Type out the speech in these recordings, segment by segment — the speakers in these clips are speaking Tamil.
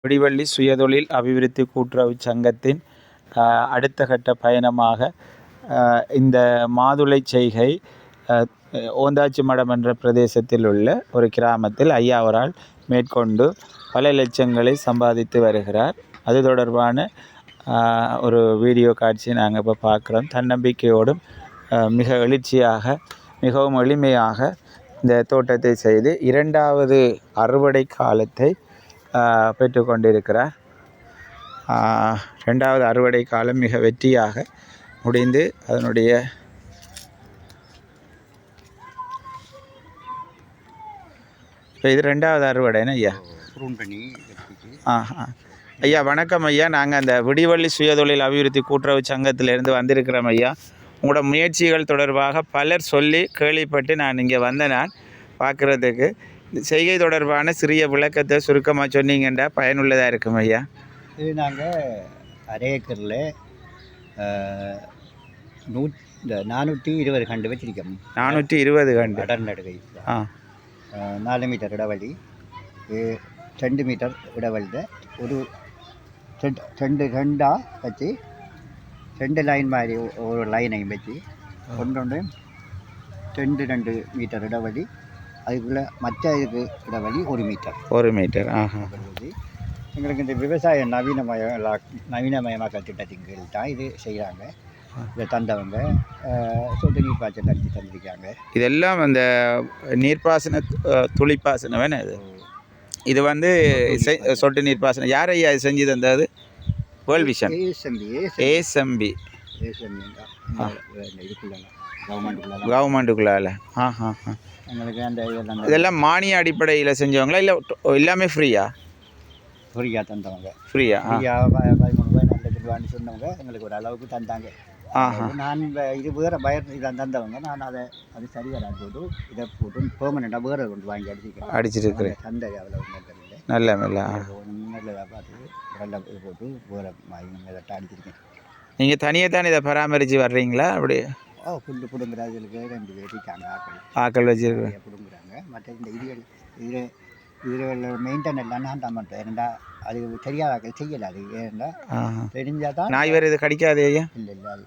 விடிவள்ளி சுயதொழில் அபிவிருத்தி கூட்டுறவு சங்கத்தின் அடுத்த கட்ட பயணமாக இந்த மாதுளை செய்கை ஓந்தாச்சி மடம் என்ற பிரதேசத்தில் உள்ள ஒரு கிராமத்தில் ஐயா அவரால் மேற்கொண்டு பல லட்சங்களை சம்பாதித்து வருகிறார். அது தொடர்பான ஒரு வீடியோ காட்சியை நாங்கள் இப்போ பார்க்குறோம். தன்னம்பிக்கையோடும் மிக எழுச்சியாக மிகவும் எளிமையாக இந்த தோட்டத்தை செய்து இரண்டாவது அறுவடை காலத்தை பெற்றுக்கொண்டிருக்கிறார். ரெண்டாவது அறுவடை காலம் மிக வெற்றியாக முடிந்து அதனுடைய இப்போ இது ரெண்டாவது அறுவடைன்னு ஐயா. ஐயா வணக்கம் ஐயா. நாங்கள் அந்த விடிவள்ளி சுயதொழில் அபிவிருத்தி கூட்டுறவு சங்கத்திலிருந்து வந்திருக்கிறோம் ஐயா. உங்களோட முயற்சிகள் தொடர்பாக பலர் சொல்லி கேள்விப்பட்டு நான் இங்கே நான் பார்க்குறதுக்கு செய்கை தொடர்பான சிறிய விளக்கத்தை சுருக்கமாக சொன்னீங்கன்னா பயனுள்ளதாக இருக்கும் ஐயா. இது நாங்கள் அரை ஏக்கரில் 420 கண்டு வச்சிருக்கோம். 420 கண்டு அடர் நடுகை. 4 மீட்டர் இடைவெளி, 2 மீட்டர் இடைவெளியில் ஒரு 2 கண்டாக வச்சு 2 லைன் மாதிரி ஒரு லைனையும் வச்சு ஒன்று 2 மீட்டர் இடைவெளி, அதுக்குள்ளே மற்ற இதுக்கு இடைவெளி 1 மீட்டர். எங்களுக்கு இந்த விவசாய நவீனமயமாக்கல் திட்டத்தின் கீழ் தான் இது செய்கிறாங்க. இதை தந்தவங்க சொட்டு நீர் பாய்ச்சல் அடித்து தந்திருக்காங்க. இதெல்லாம் அந்த நீர்ப்பாசன துளிப்பாசனம் வேணும். இது வந்து சொட்டு நீர்ப்பாசனம் யார் ஐயா இது செஞ்சு தந்தது? வேர்ல்ட் விஷன் ஏஎஸ்எம்பி கவர்மெண்ட்டுக்குள்ளால. எங்களுக்கு அந்த இதெல்லாம் மானிய அடிப்படையில் செஞ்சவங்களா இல்லை எல்லாமே ஃப்ரீயாக தந்தவங்க? ஃப்ரீயாக 13 ரூபாய் 4 லட்சம் ரூபான்னு சொன்னவங்க எங்களுக்கு ஒரு அளவுக்கு தந்தாங்க. நான் இது வேறு பயர் இதை தந்தவங்க. நான் அது சரியாக போட்டு இதை போட்டு பெர்மனெண்ட்டாக வேறு கொண்டு வாங்கி அடிச்சிருக்கிறேன். தந்தை அவ்வளோ நல்ல நல்லதாக பார்த்து நல்ல இது போட்டு வேறு வாங்கி அடிச்சிருக்கேன். நீங்கள் தனியாக தானே இதை பராமரித்து வர்றீங்களா? அப்படி புல்லு பிடுங்குறாங்களுக்கு 2 பேர் இருக்காங்க. ஆக்கள் வச்சுருக்காங்க பிடுங்குறாங்க. மற்ற இந்த இதில் மெயின்டைன் எல்லாம் நான் தான் பண்ணுறேன். ஏன்னா அது தெரியாத ஆக்கள் செய்யலை. அது ஏன்னா தெரிஞ்சால் தான். நாய் வேறு இது கடிக்காது ஐயா? இல்லை அது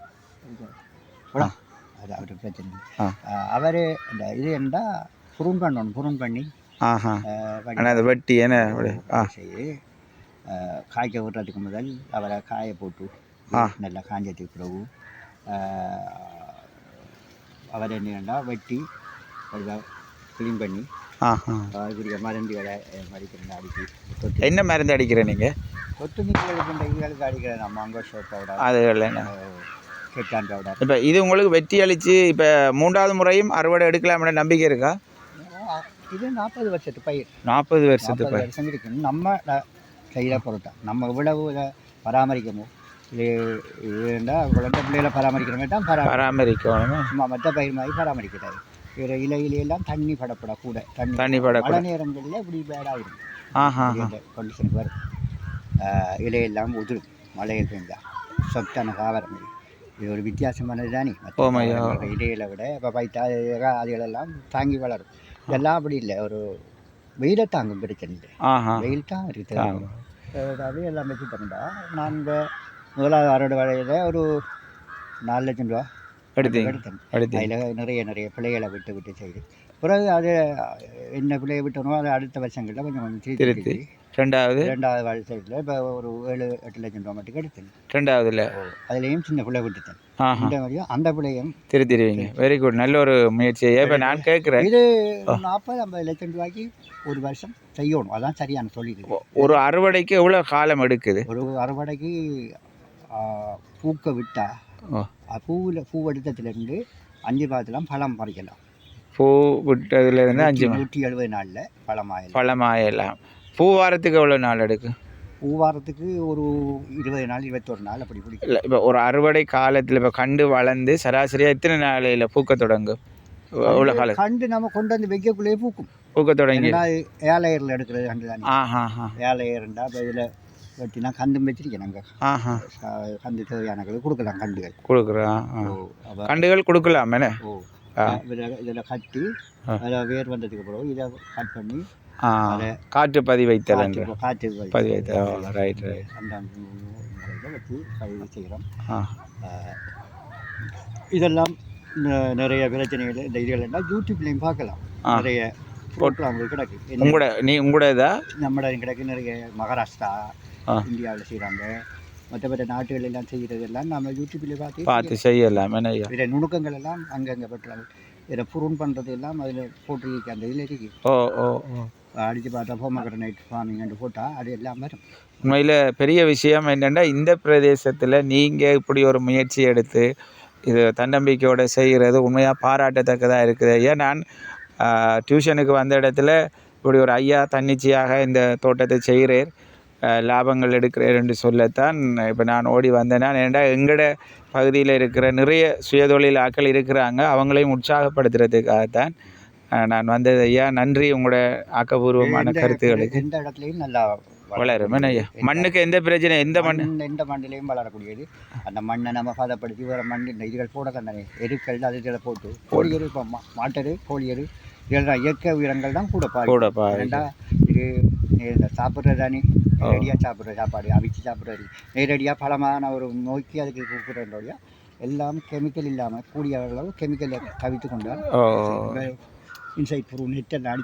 அது அவருக்கு பிரச்சனை. அவர் இந்த இது இருந்தால் புருன் பண்ணி அதை வெட்டி என்ன செய்து காய்க்க விடுறதுக்கு முதல் அவரை காய போட்டு நல்லா காஞ்சதுக்கு பிறகு அவர் என்னன்னா வெட்டி க்ளீன் பண்ணி மருந்துகளை என்ன மருந்து அடிக்கிறேன் நீங்கள்? கொத்து நீர்களுக்கு அடிக்கிறேன். நம்ம அங்கே ஷோட்டோட அதுகள் கெட்டாண்டோட. இப்போ இது உங்களுக்கு வெற்றி அளித்து இப்போ 3வது முறையும் அறுவடை எடுக்கலாம்னு நம்பிக்கை இருக்கா? இது 40 வருஷத்து பயிர். 40 வருஷத்து பயிர் இருக்கணும். நம்ம செய்கிற பொருட்டா நம்ம இவ்வளவு பராமரிக்கணும். இதுண்டா குழந்தை பிள்ளைகளை பராமரிக்கிறவங்க தான் பராமரிக்கணும். சும்மா மற்ற பயிர் மாதிரி பராமரிக்கிறாரு. வேறு இலையிலாம் தண்ணி படப்படக்கூட தண்ணி பட மழை நேரங்களில் இப்படி பேடாகிடும். கண்டிஷனுக்கு வரும். இலையெல்லாம் உதிரும் மழையில் பெய்ந்தால் சொத்தான காவரம். இது ஒரு வித்தியாசமானது தானே இலையில விட. இப்போ பைத்தா அதுகளெல்லாம் தாங்கி வளரும். இதெல்லாம் அப்படி இல்லை. ஒரு வெயிலை தாங்கும் பிரச்சனை இல்லை. வெயில் தான் இருக்குது. அப்படியே எல்லாம் வச்சு தந்தா நான் இந்த 1வது அறுவடை வரையில் ஒரு 4 லட்சம் ரூபா எடுத்தேன். அதில் நிறைய பிள்ளைகளை விட்டு செய்து பிறகு அது என்ன பிள்ளையை விட்டனோ அது அடுத்த வருஷங்களில் கொஞ்சம் திருத்தி 2வது வருஷத்தில் இப்போ ஒரு 7-8 லட்சம் ரூபா மட்டும் எடுத்தேன். 2வதுல அதுலேயும் சின்ன பிள்ளை விட்டுத்தேன். இந்த மாதிரியும் அந்த பிள்ளையும் திருத்திடுவீங்க. Very good. நல்ல ஒரு முயற்சி. இப்போ நான் கேட்குறேன், இது 40-50 லட்சம் ரூபாய்க்கு ஒரு வருஷம் செய்யணும். அதான் சரியான சொல்லிடு. ஒரு அறுவடைக்கு எவ்வளோ காலம் எடுக்குது? ஒரு அறுவடைக்கு பூக்க விட்டா பூ எடுத்ததுலேருந்து 5 மாதத்துலாம் பழம் பறிக்கலாம். பூ விட்டதுலேருந்து 170 நாளில் பழமாயலாம். பூ வாரத்துக்கு எவ்வளோ நாள் எடுக்கும்? பூ வாரத்துக்கு ஒரு 20 நாள் 21 நாள் அப்படி பிடிக்கும். இல்லை இப்போ ஒரு அறுவடை காலத்தில் இப்போ கண்டு வளர்ந்து சராசரியாக எத்தனை நாளையில் பூக்க தொடங்கும்? எவ்வளோ காலம் கண்டு நம்ம கொண்டு வந்து வைக்கக்குள்ளேயே பூக்க தொடங்கி? ஏழையரில் எடுக்கிறது கண்டு தானே. ஏழையர்ண்டா இப்போ இதில் வெட்டினா கண்டும் வச்சிருக்கேன். நாங்கள் கண்டு தேவையானங்களுக்கு கொடுக்கலாம். கண்டுகள் கொடுக்கலாம். இதில் கட்டி அதில் வேர் வந்ததுக்கு பிறகு இதை கட் பண்ணி காற்று பதிவைத்தல் என்று காற்று பதிவைத்தல் ரைட் ரைட் அந்த இதை வச்சு பதிவு செய்கிறோம். இதெல்லாம் நிறைய பிரச்சனைகள் இந்த இதுகள் எல்லாம் யூடியூப்லேயும் பார்க்கலாம். நிறைய ப்ரோக்ராம்கள் கிடக்கு. உங்களோட நம்மளோட கிடக்கு நிறைய மகாராஷ்டிரா இந்தியாவில் செய்கிறாங்க. மற்ற நாட்டுகள் எல்லாம் செய்கிறதெல்லாம் நம்ம யூடியூப்லேயே பார்த்து செய்யலாம். இதில் நுணுக்கங்கள் எல்லாம் அங்கங்கே பெற்றாங்க. இதில் ப்ரூன் பண்ணுறது எல்லாம் அதில் போட்டிருக்கு. அந்த இதில் இருக்கு. அடித்து பார்த்தா போமக்ரனைட் ஃபார்மிங் போட்டால் அது எல்லாம் வரும். உண்மையில் பெரிய விஷயம் என்னென்னா இந்த பிரதேசத்தில் நீங்கள் இப்படி ஒரு முயற்சி எடுத்து இது தன்னம்பிக்கையோடு செய்கிறது உண்மையாக பாராட்டத்தக்கதாக இருக்குது. ஏன் நான் டியூஷனுக்கு வந்த இடத்துல இப்படி ஒரு ஐயா தன்னிச்சையாக இந்த தோட்டத்தை செய்கிறேன், லாபங்கள் எடுக்கிறேன் என்று சொல்லத்தான் இப்போ நான் ஓடி வந்தேன்னா. ஏன்டா எங்களோட பகுதியில் இருக்கிற நிறைய சுயதொழில் ஆட்கள் இருக்கிறாங்க, அவங்களையும் உற்சாகப்படுத்துறதுக்காகத்தான் நான் வந்தது. ஐயா நன்றி உங்களோட ஆக்கப்பூர்வமான கருத்துக்களுக்கு. எந்த இடத்துலையும் நல்லா வளரும். ஐயா மண்ணுக்கு எந்த பிரச்சனை, எந்த மண்ணிலையும் வளரக்கூடியது. அந்த மண்ணை நம்ம பதப்படுத்தி வேறு மண் இந்த இதுகள் போட தானே எருக்கள் அதில் போட்டு கோழியரு, இப்போ மாட்டரு, கோழியரு இதெல்லாம் இயற்கை உயிரங்கள் தான் கூட ஏண்டா இது சாப்பிட்றது தானே, நேரடியாக சாப்பிட்ற சாப்பாடு, அவிச்சு சாப்பிட்றது, நேரடியாக பலமான ஒரு நோய்க்கு அதுக்கு கூப்பிட்றதோடைய எல்லாம் கெமிக்கல் இல்லாமல் கூடிய அளவு கெமிக்கலை தவிர்த்து கொண்டால் இன்சைட் ப்ரூ நெட்டெல்லாம்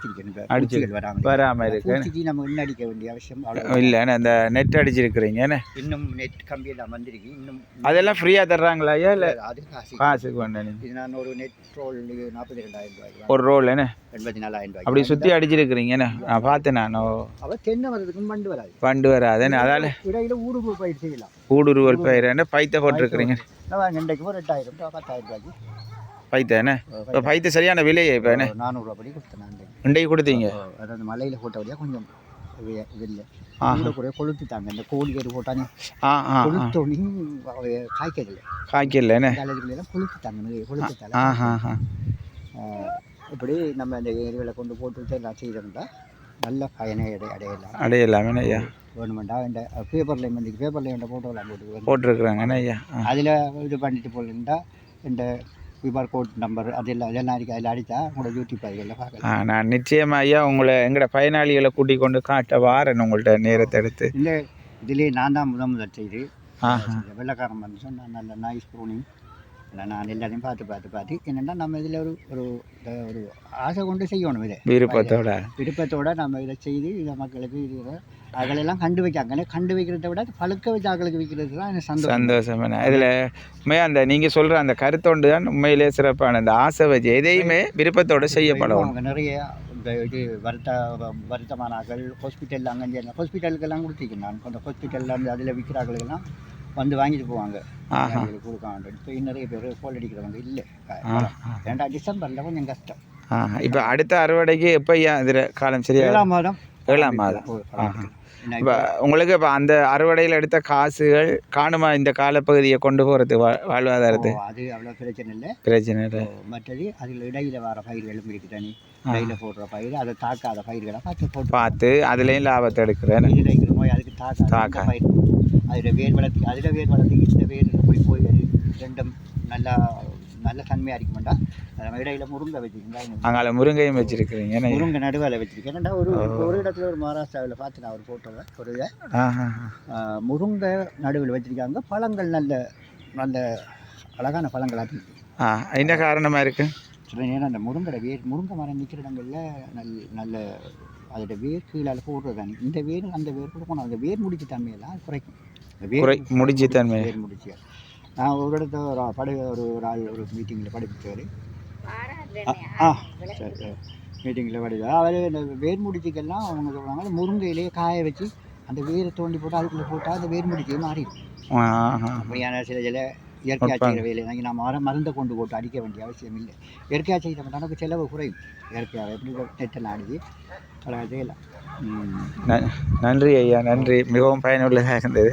அடிச்சிருக்கேன் வராமல் இருக்கு. நம்ம இன்னும் அடிக்க வேண்டிய அவசியம் இல்லை. அந்த நெட் அடிச்சிருக்கிறீங்க, இன்னும் நெட் கம்பியெல்லாம் வந்திருக்கு. இன்னும் அதெல்லாம் ஃப்ரீயாக தர்றாங்களா? ஐயா இல்லை அது காசுக்கு வேண்டாம். இது நான் ஒரு நெட் ரோல் 42,000 ரூபாய், ஒரு ரோல் 84,000 ரூபாய் அப்படி சுற்றி அடிச்சிருக்கிறீங்க. நான் பார்த்தேன். நான் அவள் தென்னை வரதுக்கும் வண்டு வராது. அதால் இடையில ஊடுருவல் பயிர் செய்யலாம். ஊடுருவல் பயிர் பைத்தை போட்டிருக்கிறீங்க. இன்றைக்கு 8,000 ரூபா 10,000 ரூபாய்க்கு பைத்தானே. இப்போ பைத்து சரியான விலையே இப்போ 400 ரூபா படி கொடுத்தேன். இன்றைக்கு கொடுத்தீங்க. அதாவது மலையில் போட்ட வழியாக கொஞ்சம் இல்லை குறைய கொளுத்துட்டாங்க. இந்த கோழிக்கறி போட்டானே கொளுத்தோனி காய்க்கல எல்லாம் கொளுத்துட்டாங்க. கொளுத்துட்டாங்க. இப்படி நம்ம இந்த ஏரியாவில் கொண்டு போட்டு எல்லாம் செய்தோம்னா நல்ல பயனை அடையலாம். ஐயா வேணுமெண்டா இந்த பேப்பர்லேயும் வந்து பேப்பர்லேயும் ஃபோட்டோலாம் போட்டுருக்குறாங்க. ஐயா அதில் இது பண்ணிட்டு போகலண்டா இந்த QR கோட் நம்பர் அதெல்லாம் இருக்குது. அதில் அடித்தா உங்களோட யூடியூப் அதில் பார்க்கலாம். நான் நிச்சயமாக ஐயா உங்களை எங்களோட பயனாளிகளை கூட்டிக் கொண்டு காட்ட வாரேன் உங்கள்கிட்ட நேரத்தை எடுத்து. இல்லை இதுலேயே நான் தான் முதல் செய்து வெள்ளைக்காரன் வந்து நான் நல்ல நாய்ஸ் ப்ரூனிங் நான் எல்லாத்தையும் பார்த்து என்னென்னா நம்ம இதில் ஒரு ஆசை கொண்டு செய்யணும். இதை விருப்பத்தோட நம்ம இதை செய்து இதை மக்களுக்கு இது அகளெல்லாம் கண்டு வைக்கிறத விட பழுக்க வச்ச ஆக்களுக்கு விற்கிறது தான் எனக்கு சந்தோஷம். இதில் உண்மையாக அந்த நீங்கள் சொல்கிற அந்த கருத்தொண்டு தான் உண்மையிலே சிறப்பான அந்த ஆசை வச்சு எதையுமே விருப்பத்தோடு செய்யப்படும். அவங்க நிறைய இந்த இது வருத்தமான ஆக்கள் ஹாஸ்பிட்டலில் அங்கே ஹாஸ்பிட்டலுக்கெல்லாம் கொடுத்திருக்கேன். நான் அந்த ஹாஸ்பிட்டலில் அந்த அதில் விற்கிறார்களுக்கெல்லாம் வந்து வாங்கிட்டு போவாங்க, கொடுக்க வேண்டும். இப்போ நிறைய பேர் கோல் அடிக்கிறவங்க இல்லை. ஏன்டா டிசம்பரில் கொஞ்சம் கஷ்டம். இப்போ அடுத்த அறுவடைக்கு எப்போ இதில் காலம் சரியா? 7ஆம் மாதம். 7ஆம் மாதம். இப்போ உங்களுக்கு இப்போ அந்த அறுவடையில் எடுத்த காசுகள் காணுமா இந்த காலப்பகுதியை கொண்டு போகிறது வாழ்வாதாரத்தை? அது அவ்வளோ பிரச்சனை இல்லை. மற்றது அதில் இடையில வர பயிர்களும் இருக்குது. தனி இடையில போடுற பயிர் அதை தாக்காத பயிர்களை பார்த்து அதுலேயும் லாபத்தை எடுக்கிறேன். நோய் அதுக்கு தாக்கா பயிர் அதில் வேர் வளர்த்துக்கு இந்த வேர் போய் அது ரெண்டும் நல்ல தன்மையாக இருக்க மாட்டா. இடையில முருங்கை வச்சுருக்கேன். அங்கே முருங்கையும் வச்சுருக்கிறீங்க. முருங்கை நடுவில் வச்சுருக்கேன். ஏன்னா ஒரு இடத்துல ஒரு மகாராஷ்டிராவில் பார்த்து நான் ஒரு ஃபோட்டோவை ஒரு முருங்கை நடுவில் வச்சுருக்காங்க. பழங்கள் நல்ல அழகான பழங்களாக இருக்குது. என்ன காரணமாக இருக்குது? ஏன்னா அந்த முருங்கை மரம் நிற்கிற இடங்களில் நல்ல அதோட வேர் கீழால் போடுறது தானே. இந்த வேர் அந்த வேர் கூட போனால் அந்த வேர் முடிச்சு தன்மையெல்லாம் குறைக்கும். முடிச்சு தன்மை வேர் முடிச்சு நான் ஒரு இடத்த ஒரு ஆள் ஒரு மீட்டிங்கில் படிப்பிச்சார். சரி மீட்டிங்கில் படித்தார். அவர் இந்த வேர் முடிச்சுக்கெல்லாம் அவங்க சொல்கிறாங்க முருங்கையிலேயே காய வச்சு அந்த வேரை தோண்டி போட்டு அதுக்குள்ளே போட்டால் அந்த வேர் முடிச்சே மாறிடும். அப்படியான சில இயற்கையாக செய்கிற வேலை நான் மருந்தை கொண்டு போட்டு அடிக்க வேண்டிய அவசியம் இல்லை. இயற்கையாக செய்கிற மட்டும் எனக்கு செலவு குறையும். இயற்கையாக எப்படி நெட்டெல்லாம் அடிச்சு அழகாக செய்யலாம். நன்றி ஐயா, நன்றி. மிகவும் பயனுள்ளதாக இருந்தது.